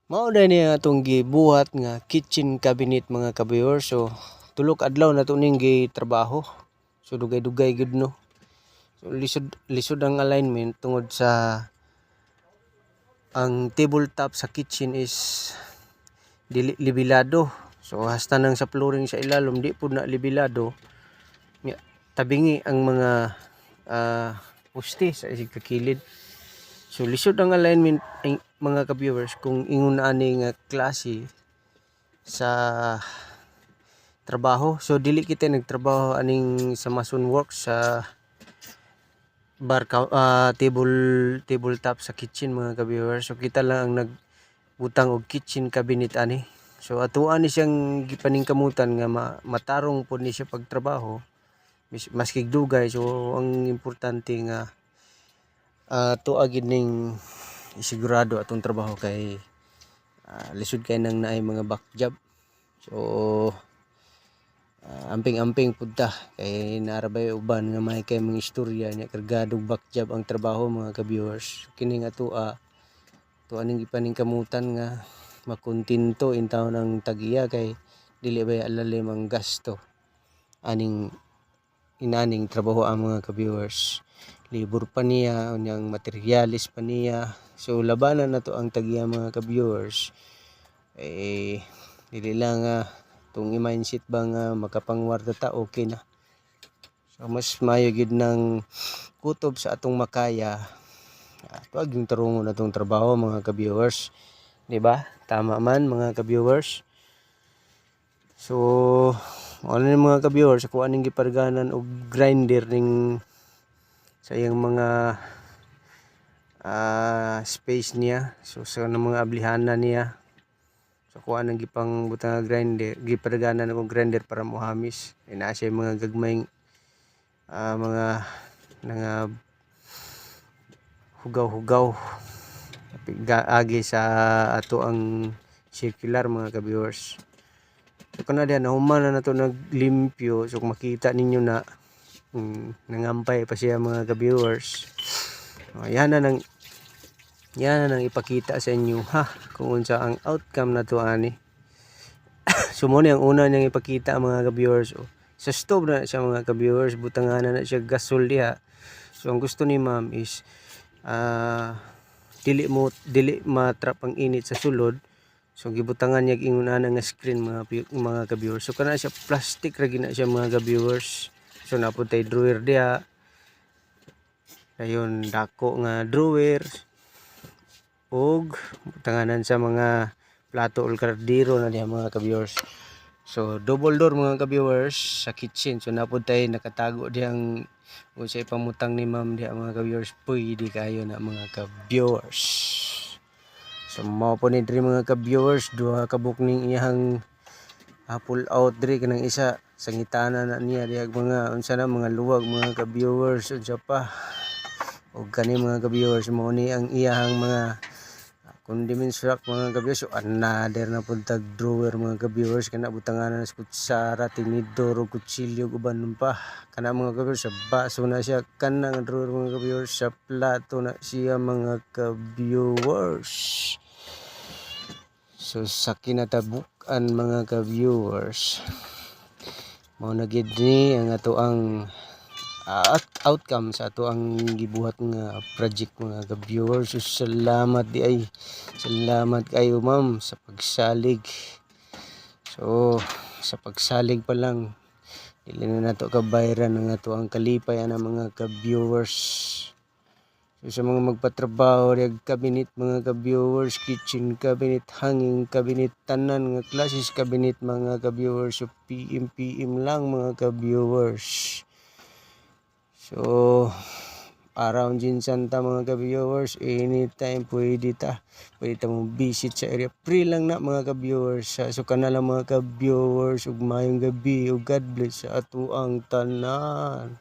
Mao na ni atong gibuhat nga kitchen cabinet mga ka-viewers. So tulok adlaw na to ning gitrabaho. So dugay-dugay gud no. So lisod ang alignment tungod sa ang tabletop sa kitchen is dili libilado. So hasta nang sa flooring sa ilalom di pud na libilado. Tabingi ang mga poste sa isig kakilid. So lisod ang alignment mga ka-viewers kung ingon ani nga klase sa trabaho. So dili kita nagtrabaho aning sa mason work sa tabletop sa kitchen mga ka-viewers. So kita lang ang nagbutang og kitchen cabinet ani. So atuan ni siyang gipaningkamutan nga matarong pud ni siya pagtrabaho maski dugay. So ang importante nga tuwa gid ning isigurado atong trabaho kay lisod kay nang naay mga back job. So amping-amping pud ta kay narabay uban nga may kay mga istorya nya kargadong back job ang trabaho mga ka-viewers. Kini nga tuwa ning gipaningkamutan nga makontento in taon ang tagiya kay dili bay alalim ang gasto aning inaning trabaho ang mga ka-viewers. Libur pa niya, unyang materialis pa niya. So labanan na to ang tagiya mga ka-viewers. Dili lang itong i-mindset ba nga makapangwarta ta okay na. So mas mayo gid ng kutob sa atong makaya. Tuwag yung tarungon na itong trabaho mga ka-viewers. Diba? Tama man mga ka-viewers. So ano mga ka-viewers, kung anong giparganan og grinder ning sa iyang mga space niya. So sa mga ablihana niya. So kung anong gipang butang grinder, giparganan og grinder para mohamis. Ina siya mga gagmayng mga hugaw-hugaw agi sa ato ang circular mga ka-viewers. So kana diyan nahuman na nato naglimpyo. So kung makita ninyo na nangampay pa siya mga ka-viewers. Yan na nang ipakita sa inyo kung unsa ang outcome na to ani. So mo ang una niyang ipakita mga ka-viewers. Sa stove na siya mga ka-viewers, butanganan na siya gasol diha. So ang gusto ni ma'am is dili matrap ang init sa sulod. So gibutangan niya ingon ana nga screen mga ka-viewers. So kana siya plastic ra gina siya mga ka-viewers. So napuntay drawer diha. Ayun dako nga drawer. Og butanganan sa mga plato o kardiro na diha mga ka-viewers. So double door mga ka-viewers sa kitchen. So napuntay nakatago diyang kung sa ipamutang ni ma'am diha mga ka-viewers. Pwede kayo na mga ka-viewers. So mao po ni diri mga ka-viewers, duha ka bukning iyang pull out diri kanang isa sangitana na niya diha mga unsa na mga luwag mga ka-viewers unsa pa. Og kani mga ka-viewers mo ni ang iyang mga condiments rack mga ka-viewers. So another na pud tag drawer mga ka-viewers kana butanganan sa kutsara, tinidor ug kutsilyo uban pa. Kana mga ka-viewers sa baso na siya kanang drawer mga ka-viewers, sa plato na siya mga ka-viewers. So sa kinatabukan mga ka-viewers mao na gid ni ang ato ang outcome sa ato ang gibuhat nga project mga ka-viewers. So salamat salamat kayo ma'am sa pagsalig. So sa pagsalig pa lang dili na nato kabayran ang ato ang kalipay ana mga ka-viewers. So sa mga magpatrabaho reg cabinet mga ka-viewers, kitchen cabinet, hanging cabinet, tanan nga klases cabinet mga ka-viewers. So PM lang mga ka-viewers. So around Jinsan ta mga ka-viewers, anytime pwede ta mong visit sa area. Free lang na mga ka-viewers. So kana lang mga ka-viewers ug mayong gabi ug God bless sa ato ang tanan.